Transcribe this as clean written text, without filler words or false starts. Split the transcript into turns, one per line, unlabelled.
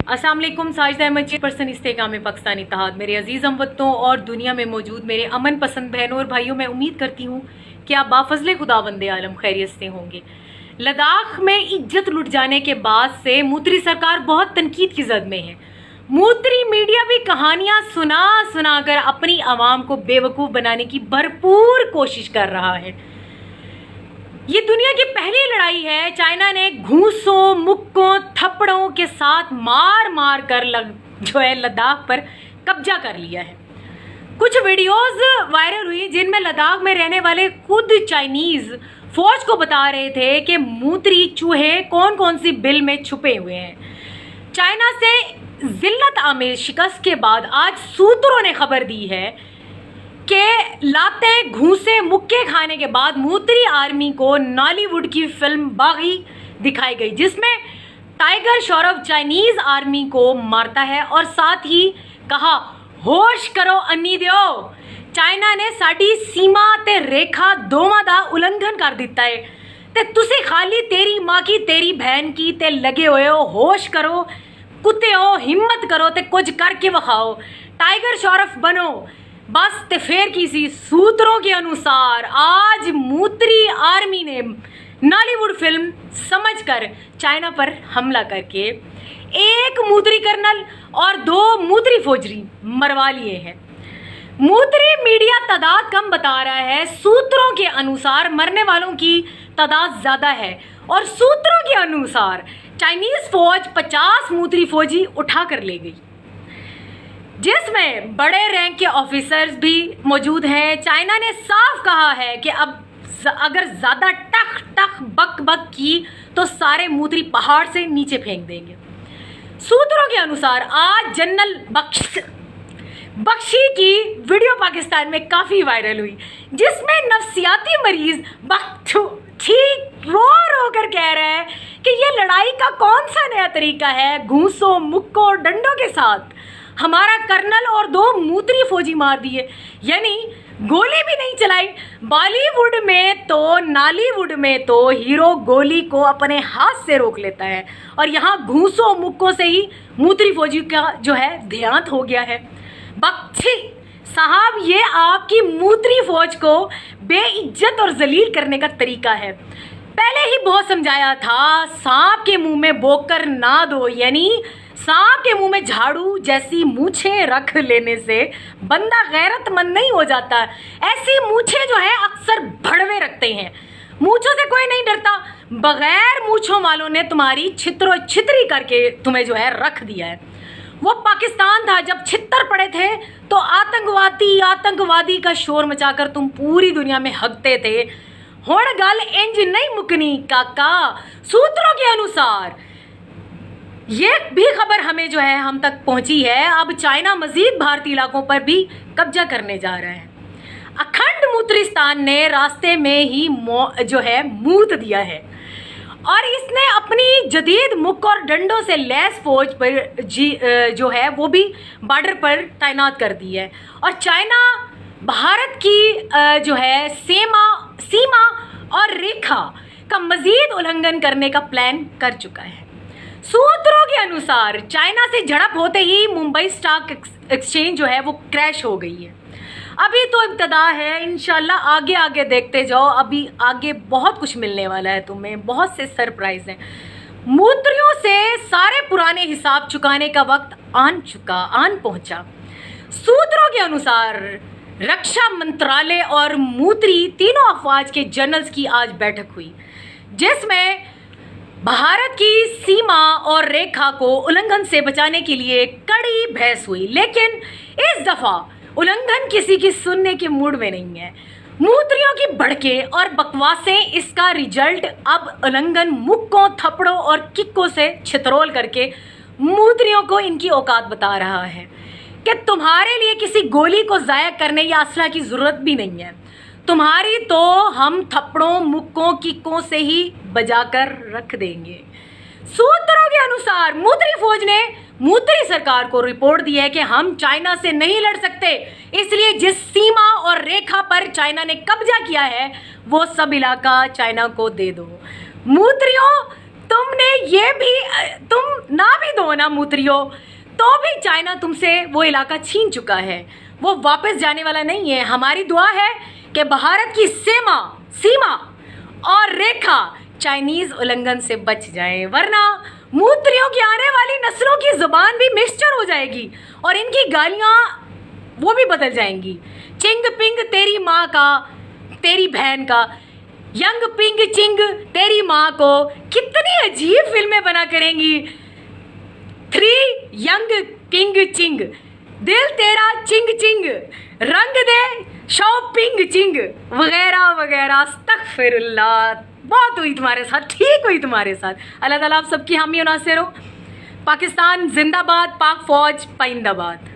अस्सलाम वालेकुम। साजिदा अहमद चेयरपर्सन इस्तेकाम पाकिस्तान इत्तेहाद। मेरे अजीज़ हमवतनों और दुनिया में मौजूद मेरे अमन पसंद बहनों और भाइयों, मैं उम्मीद करती हूँ कि आप बाफजले खुदावंदे आलम खैरियत से होंगे। लद्दाख में इज्जत लुट जाने के बाद से मूत्री सरकार बहुत तनकीद की जद में है। मूत्री मीडिया भी कहानियाँ सुना कर अपनी आवाम को बेवकूफ़ बनाने की भरपूर कोशिश कर रहा है। ये दुनिया की पहली लड़ाई है। चाइना ने घूसों, मुक्कों, थप्पड़ों के साथ मार कर लद्दाख पर कब्जा कर लिया है। कुछ वीडियोस वायरल हुई जिनमें लद्दाख में रहने वाले खुद चाइनीज फौज को बता रहे थे कि मूत्री चूहे कौन कौन सी बिल में छुपे हुए हैं। चाइना से जिल्लत आमिर शिकस्त के बाद आज सूत्रों ने खबर दी है कि लाते घूसे मुक्के खाने के बाद मूत्री आर्मी को नॉलीवुड की फिल्म बागी दिखाई गई, जिसमें टाइगर श्रॉफ चाइनीज आर्मी को मारता है और साथ ही कहा, होश करो अन्नी दियो, चाइना ने साडी सीमा ते रेखा दोवां दा उल्लंघन कर दिता है ते तुसी खाली तेरी माँ की तेरी बहन की ते लगे हुए हो। होश करो कुत्ते हो, हिम्मत करो ते कुछ करके वखाओ, टाइगर श्रॉफ बनो बस। ते फिर किसी सूत्रों के अनुसार आज मूत्री आर्मी ने नॉलीवुड फिल्म समझकर चाइना पर हमला करके एक मूत्री कर्नल और 2 मूत्री फौजी मरवा लिए हैं। मूत्री मीडिया तादाद कम बता रहा है। सूत्रों के अनुसार मरने वालों की तादाद ज्यादा है और सूत्रों के अनुसार चाइनीज फौज 50 मूत्री फौजी उठा कर ले गई, जिसमें बड़े रैंक के ऑफिसर्स भी मौजूद हैं। चाइना ने साफ कहा है कि अब अगर ज्यादा टख बक की तो सारे मूत्री पहाड़ से नीचे फेंक देंगे। सूत्रों के अनुसार आज जनरल बख्शी की वीडियो पाकिस्तान में काफी वायरल हुई, जिसमें नफ्सियाती मरीज ठीक रो कर कह रहे हैं कि ये लड़ाई का कौन सा नया तरीका है। घूसों, मुक्कों, डंडों के साथ हमारा कर्नल और 2 मूत्री फौजी मार दिए, यानी गोली भी नहीं चलाई। बॉलीवुड में तो नॉलीवुड में तो हीरो गोली को अपने हाथ से रोक लेता है और यहाँ घूसों मुक्कों से ही मूत्री फौजी का जो है देहांत हो गया है। बख्शी साहब, ये आपकी मूत्री फौज को बेइज्जत और जलील करने का तरीका है। पहले ही बहुत समझाया था, सांप के मुंह में बोकर ना दो, यानी सांप के मुंह में झाड़ू जैसी मूछें रख लेने से बंदा गैरतमंद नहीं हो जाता। ऐसी मूछें जो है अक्सर भड़वे रखते हैं। मूछों से कोई नहीं डरता। बगैर मूछों वालों ने तुम्हारी छित्रो छितरी करके तुम्हें जो है रख दिया है। वो पाकिस्तान था जब छित्तर पड़े थे तो आतंकवादी का शोर मचाकर तुम पूरी दुनिया में हकते थे। हुण गल इंज नहीं मुकनी काका। सूत्रों के अनुसार ये भी खबर हमें जो है हम तक पहुंची है, अब चाइना मजीद भारतीय इलाकों पर भी कब्जा करने जा रहा है। अखंड मूत्रिस्तान ने रास्ते में ही जो है मूत दिया है और इसने अपनी जदीद मुक्क और डंडों से लैस फौज पर जो है वो भी बॉर्डर पर तैनात कर दी है और चाइना भारत की जो है सीमा और रेखा का मजीद उल्लंघन करने का प्लान कर चुका है। सूत्रों के अनुसार चाइना से झड़प होते ही मुंबई स्टॉक एक्सचेंज जो है वो क्रैश हो गई है। अभी तो इब्तदा है, इंशाल्लाह आगे देखते जाओ। अभी आगे बहुत कुछ मिलने वाला है तुम्हें, बहुत से सरप्राइज हैं। मूत्रियों से सारे पुराने हिसाब चुकाने का वक्त आन पहुंचा। सूत्रों के अनुसार रक्षा मंत्रालय और मूत्री तीनों अफवाज के जनरल्स की आज बैठक हुई, जिसमें भारत की सीमा और रेखा को उल्लंघन से बचाने के लिए कड़ी बहस हुई, लेकिन इस दफा उल्लंघन किसी की सुनने के मूड में नहीं है। मूत्रियों की भड़के और बकवासें, इसका रिजल्ट अब उल्लंघन मुक्कों, थप्पड़ों और किक्कों से छितरोल करके मूत्रियों को इनकी औकात बता रहा है कि तुम्हारे लिए किसी गोली को जाया करने या असला की जरूरत भी नहीं है। तुम्हारी तो हम थप्पड़ों, मुक्कों, किक्कों से ही बजाकर रख देंगे। सूत्रों के अनुसार मूत्री फौज ने मूत्री सरकार को रिपोर्ट दी है कि हम चाइना से नहीं लड़ सकते, इसलिए जिस सीमा और रेखा पर चाइना ने कब्जा किया है वो सब इलाका चाइना को दे दो। मूत्रियों, तुमने ये भी, तुम ना भी दो ना मूत्रियो, तो भी चाइना तुमसे वो इलाका छीन चुका है, वो वापस जाने वाला नहीं है। हमारी दुआ है कि भारत की सीमा और रेखा चाइनीज उल्लंघन से बच जाए, वरना मूत्रियों की आने वाली नस्लों की जुबान भी मिक्सचर हो जाएगी और इनकी गालियां वो भी बदल जाएंगी। चिंग पिंग तेरी माँ का, तेरी बहन का, यंग पिंग चिंग तेरी माँ को। कितनी अजीब फिल्में बना करेंगी। 3 यंग पिंग चिंग, दिल तेरा चिंग चिंग, रंग दे शॉपिंग चिंग, वगैरह वगैरह। अस्तगफिरुल्लाह, बहुत हुई तुम्हारे साथ, ठीक हुई तुम्हारे साथ। अल्लाह ताला आप सबकी हामी और नासिर हो। पाकिस्तान जिंदाबाद, पाक फौज पाइंदाबाद।